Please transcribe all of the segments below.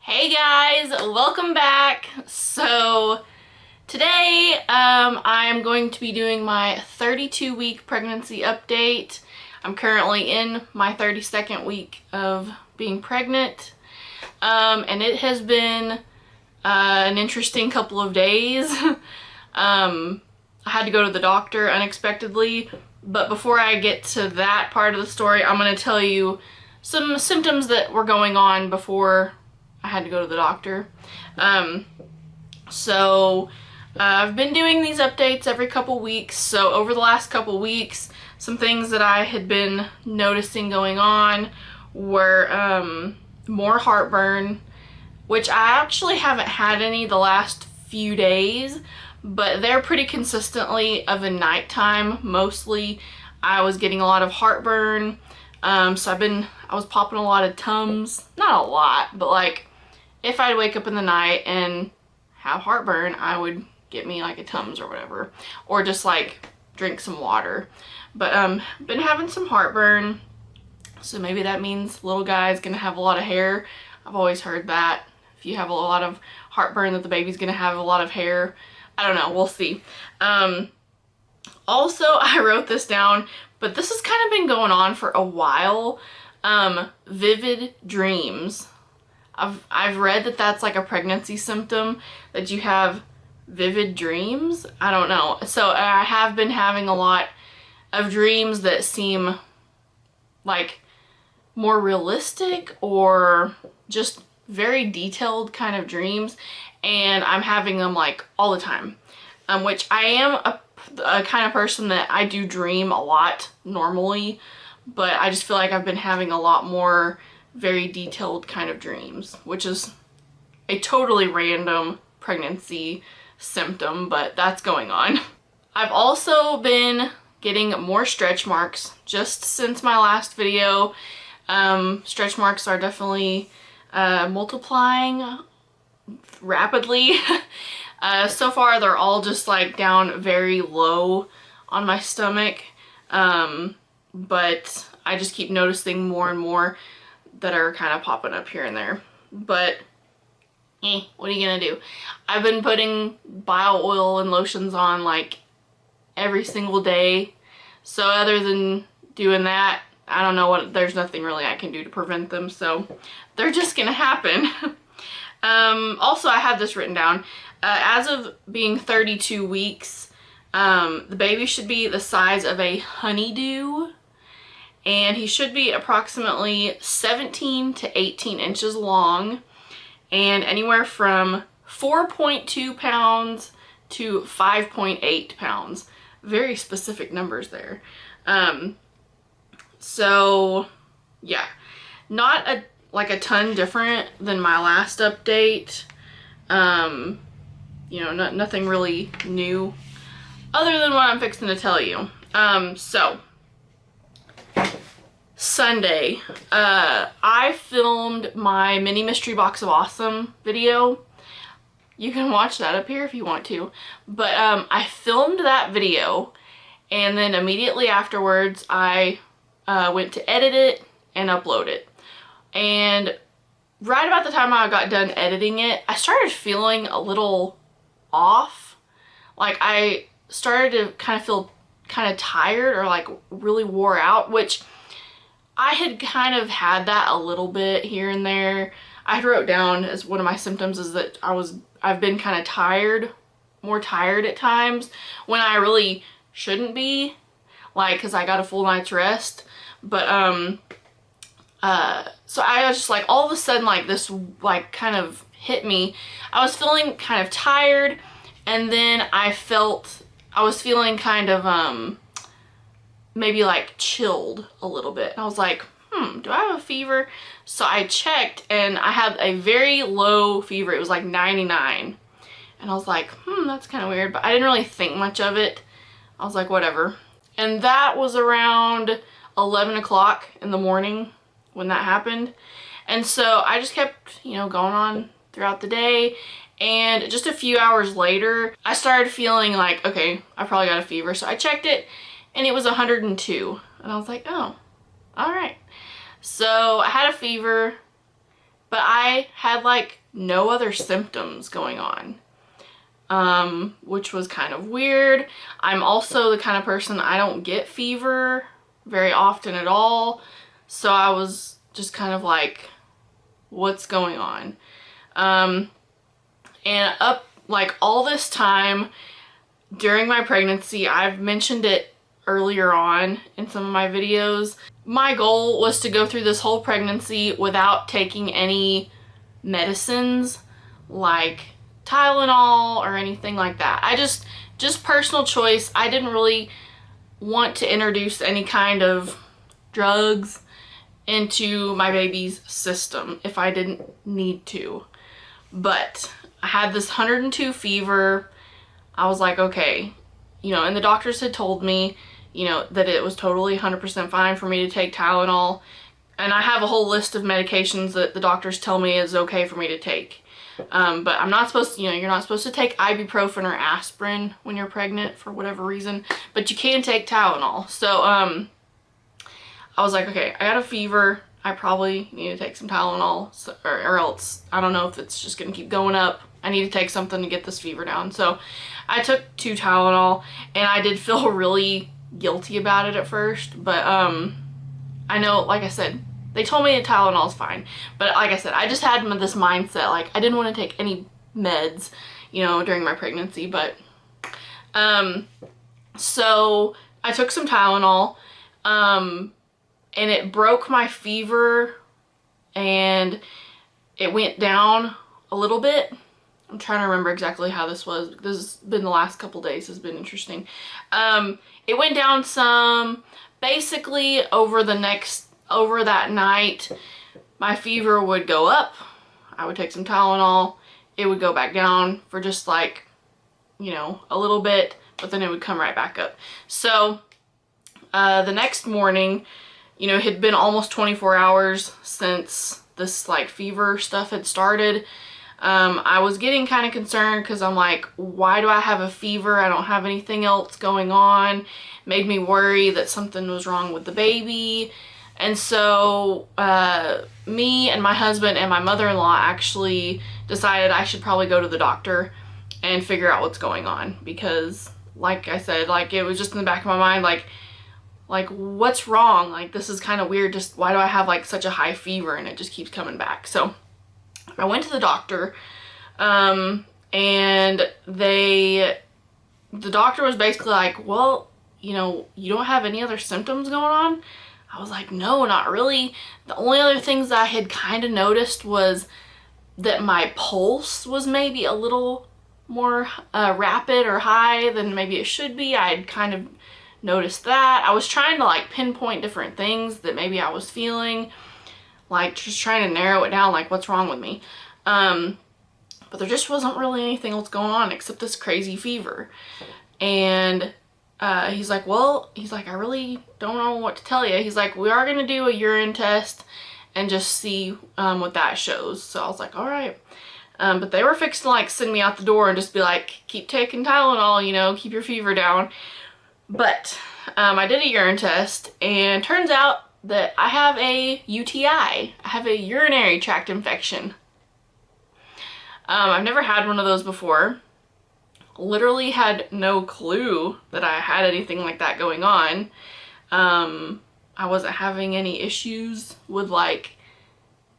Hey guys, welcome back. So today I'm going to be doing my 32-week pregnancy update. I'm currently in my 32nd week of being pregnant, and it has been an interesting couple of days. I had to go to the doctor unexpectedly, but before I get to that part of the story, I'm going to tell you some symptoms that were going on before I had to go to the doctor. I've been doing these updates every couple weeks. So over the last couple weeks, some things that I had been noticing going on were more heartburn, which I actually haven't had any the last few days, but they're pretty consistently of a nighttime. Mostly I was getting a lot of heartburn. I was popping a lot of Tums. Not a lot, but like if I'd wake up in the night and have heartburn, I would get me like a Tums or whatever, or just like drink some water. But been having some heartburn, so maybe that means little guy's gonna have a lot of hair. I've always heard that if you have a lot of heartburn that the baby's gonna have a lot of hair. I don't know, we'll see. Also, I wrote this down, but this has kind of been going on for a while. Vivid dreams. I've read that that's like a pregnancy symptom, that you have vivid dreams. I don't know. So I have been having a lot of dreams that seem like more realistic or just very detailed kind of dreams, and I'm having them like all the time, which I am a kind of person that I do dream a lot normally, but I just feel like I've been having a lot more very detailed kind of dreams, which is a totally random pregnancy symptom, but that's going on. I've also been getting more stretch marks just since my last video. Stretch marks are definitely multiplying rapidly. So far they're all just like down very low on my stomach, but I just keep noticing more and more that are kind of popping up here and there. But what are you gonna do? I've been putting bio oil and lotions on like every single day, so other than doing that, I don't know there's nothing really I can do to prevent them, so they're just gonna happen. Also, I had this written down. As of being 32 weeks, the baby should be the size of a honeydew, and he should be approximately 17 to 18 inches long and anywhere from 4.2 pounds to 5.8 pounds. Very specific numbers there. So yeah, not like a ton different than my last update. You know, nothing really new other than what I'm fixing to tell you. So Sunday, I filmed my mini mystery box of awesome video. You can watch that up here if you want to, but I filmed that video, and then immediately afterwards I went to edit it and upload it. And right about the time I got done editing it, I started feeling a little off. Like I started to kind of feel kind of tired or like really wore out, which I had kind of had that a little bit here and there. I wrote down as one of my symptoms is that I've been kind of tired, more tired at times when I really shouldn't be, like, cause I got a full night's rest. But so I was just like, all of a sudden, like this like kind of hit me. I was feeling kind of tired, and then I was feeling kind of maybe like chilled a little bit. And I was like, do I have a fever? So I checked, and I had a very low fever. It was like 99. And I was like, that's kind of weird, but I didn't really think much of it. I was like, whatever. And that was around 11 o'clock in the morning when that happened. And so I just kept, you know, going on throughout the day. And just a few hours later, I started feeling like, okay, I probably got a fever. So I checked it, and it was 102. And I was like, oh, all right. So I had a fever, but I had like no other symptoms going on, which was kind of weird. I'm also the kind of person, I don't get fever very often at all, so I was just kind of like, what's going on? And up like all this time during my pregnancy, I've mentioned it earlier on in some of my videos, my goal was to go through this whole pregnancy without taking any medicines like Tylenol or anything like that. I just personal choice. I didn't really want to introduce any kind of drugs into my baby's system if I didn't need to. But I had this 102 fever. I was like, okay, you know, and the doctors had told me, you know, that it was totally 100% fine for me to take Tylenol. And I have a whole list of medications that the doctors tell me is okay for me to take. But I'm not supposed to, you know, you're not supposed to take ibuprofen or aspirin when you're pregnant for whatever reason, but you can take Tylenol. So, I was like, okay, I got a fever. I probably need to take some Tylenol, so, or else I don't know if it's just going to keep going up. I need to take something to get this fever down. So I took 2 Tylenol, and I did feel really guilty about it at first, but I know, like I said, they told me that Tylenol's fine, but like I said, I just had this mindset, like I didn't want to take any meds, you know, during my pregnancy. But so I took some Tylenol, and it broke my fever, and it went down a little bit. I'm trying to remember exactly how this was. This has been the last couple days, has been interesting. It went down some. Basically, over that night, my fever would go up. I would take some Tylenol. It would go back down for just like, you know, a little bit, but then it would come right back up. So the next morning, you know, it had been almost 24 hours since this like fever stuff had started. I was getting kind of concerned because I'm like, why do I have a fever? I don't have anything else going on. Made me worry that something was wrong with the baby. And so me and my husband and my mother-in-law actually decided I should probably go to the doctor and figure out what's going on, because like I said, like it was just in the back of my mind, like what's wrong? Like this is kind of weird. Just why do I have like such a high fever and it just keeps coming back? So I went to the doctor, and the doctor was basically like, well, you know, you don't have any other symptoms going on? I was like, no, not really. The only other things I had kind of noticed was that my pulse was maybe a little more rapid or high than maybe it should be. I had kind of noticed that. I was trying to like pinpoint different things that maybe I was feeling, like just trying to narrow it down, like what's wrong with me. But there just wasn't really anything else going on except this crazy fever. And he's like, well, he's like, I really don't know what to tell you. He's like, we are going to do a urine test and just see what that shows. So I was like, all right. But they were fixed to like send me out the door and just be like, keep taking Tylenol, you know, keep your fever down. But I did a urine test, and turns out that I have a UTI. I have a urinary tract infection. I've never had one of those before. Literally had no clue that I had anything like that going on. I wasn't having any issues with like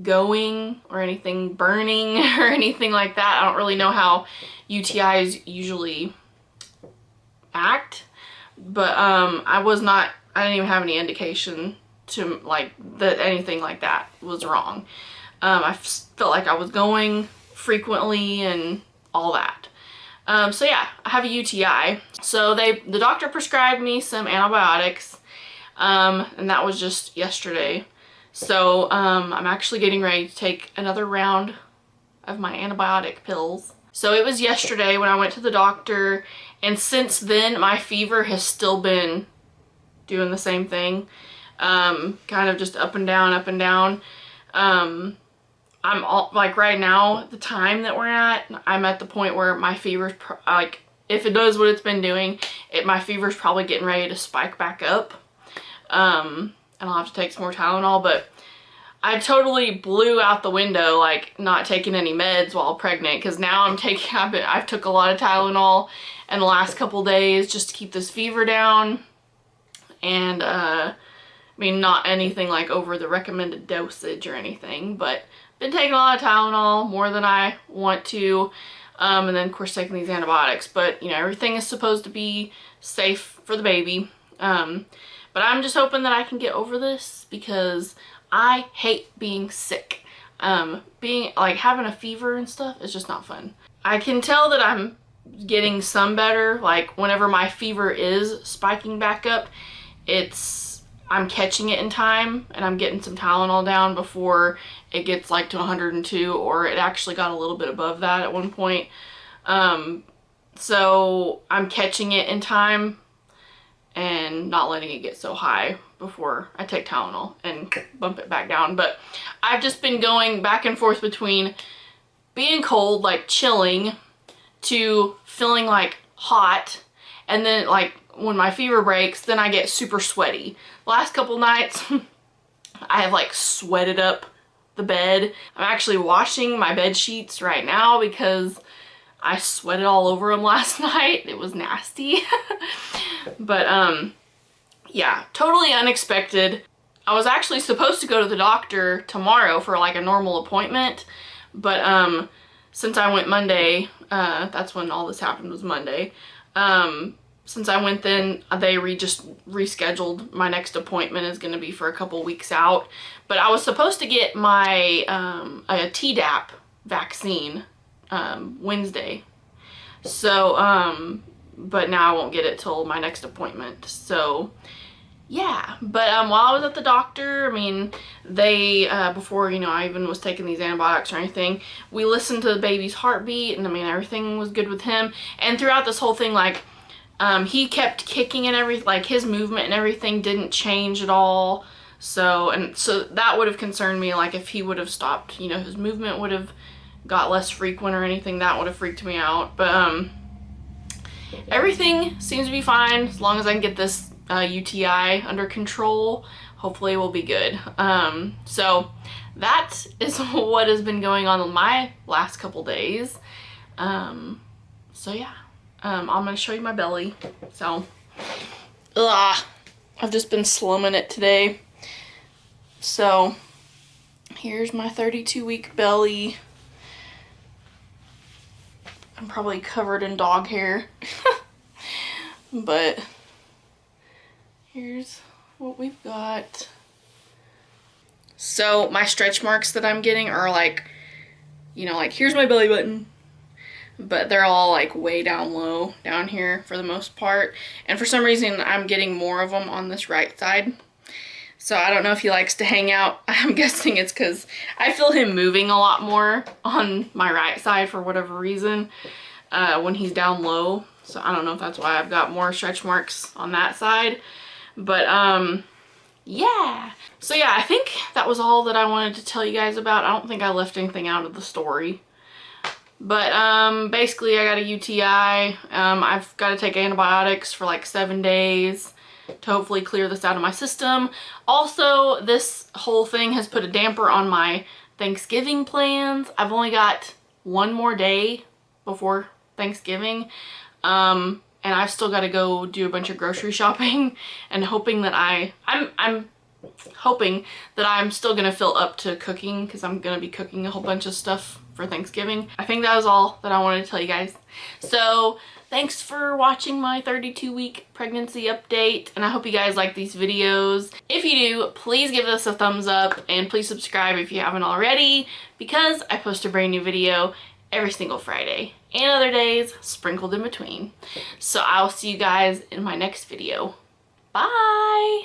going or anything burning or anything like that. I don't really know how UTIs usually act, but I didn't even have any indication to like that anything like that was wrong. I felt like I was going frequently and all that. So yeah, I have a UTI. So the doctor prescribed me some antibiotics, and that was just yesterday. So I'm actually getting ready to take another round of my antibiotic pills. So it was yesterday when I went to the doctor, and since then my fever has still been doing the same thing, kind of just up and down, up and down. I'm all, like right now, the time that we're at, I'm at the point where my fever's like, if it does what it's been doing, my fever's probably getting ready to spike back up. And I'll have to take some more Tylenol, but I totally blew out the window, like not taking any meds while pregnant, because now I've took a lot of Tylenol in the last couple days just to keep this fever down. And I mean, not anything like over the recommended dosage or anything, but been taking a lot of Tylenol, more than I want to. And then of course taking these antibiotics, but you know, everything is supposed to be safe for the baby. But I'm just hoping that I can get over this, because I hate being sick. Being like having a fever and stuff is just not fun. I can tell that I'm getting some better. Like whenever my fever is spiking back up, I'm catching it in time, and I'm getting some Tylenol down before it gets like to 102, or it actually got a little bit above that at one point. So I'm catching it in time and not letting it get so high before I take Tylenol and bump it back down. But I've just been going back and forth between being cold, like chilling, to feeling like hot, and then like when my fever breaks, then I get super sweaty. The last couple nights I have like sweated up the bed. I'm actually washing my bed sheets right now because I sweated all over them last night. It was nasty. But yeah, totally unexpected. I was actually supposed to go to the doctor tomorrow for like a normal appointment, but since I went Monday, that's when all this happened, was Monday. Since I went then, they just rescheduled. My next appointment is going to be for a couple weeks out. But I was supposed to get my a Tdap vaccine Wednesday. So, but now I won't get it till my next appointment. So, yeah. But while I was at the doctor, I mean, they, before, you know, I even was taking these antibiotics or anything, we listened to the baby's heartbeat, and I mean, everything was good with him. And throughout this whole thing, like, he kept kicking and everything, like his movement and everything didn't change at all. So that would have concerned me, like if he would have stopped, you know, his movement would have got less frequent or anything, that would have freaked me out. But everything seems to be fine as long as I can get this UTI under control. Hopefully we'll be good. So that is what has been going on in my last couple days. So yeah. I'm going to show you my belly. So, I've just been slumming it today. So, here's my 32-week belly. I'm probably covered in dog hair. But, here's what we've got. So, my stretch marks that I'm getting are like, you know, like here's my belly button. But they're all like way down low down here for the most part. And for some reason, I'm getting more of them on this right side. So I don't know if he likes to hang out. I'm guessing it's because I feel him moving a lot more on my right side for whatever reason when he's down low. So I don't know if that's why I've got more stretch marks on that side. But yeah. So yeah, I think that was all that I wanted to tell you guys about. I don't think I left anything out of the story. But basically I got a UTI. I've got to take antibiotics for like 7 days to hopefully clear this out of my system. Also, this whole thing has put a damper on my Thanksgiving plans. I've only got one more day before Thanksgiving. And I've still got to go do a bunch of grocery shopping, and hoping that I'm hoping that I'm still gonna fill up to cooking, because I'm gonna be cooking a whole bunch of stuff for Thanksgiving. I think that was all that I wanted to tell you guys. So thanks for watching my 32-week pregnancy update, and I hope you guys like these videos. If you do, please give this a thumbs up, and please subscribe if you haven't already, because I post a brand new video every single Friday, and other days sprinkled in between. So I'll see you guys in my next video. Bye!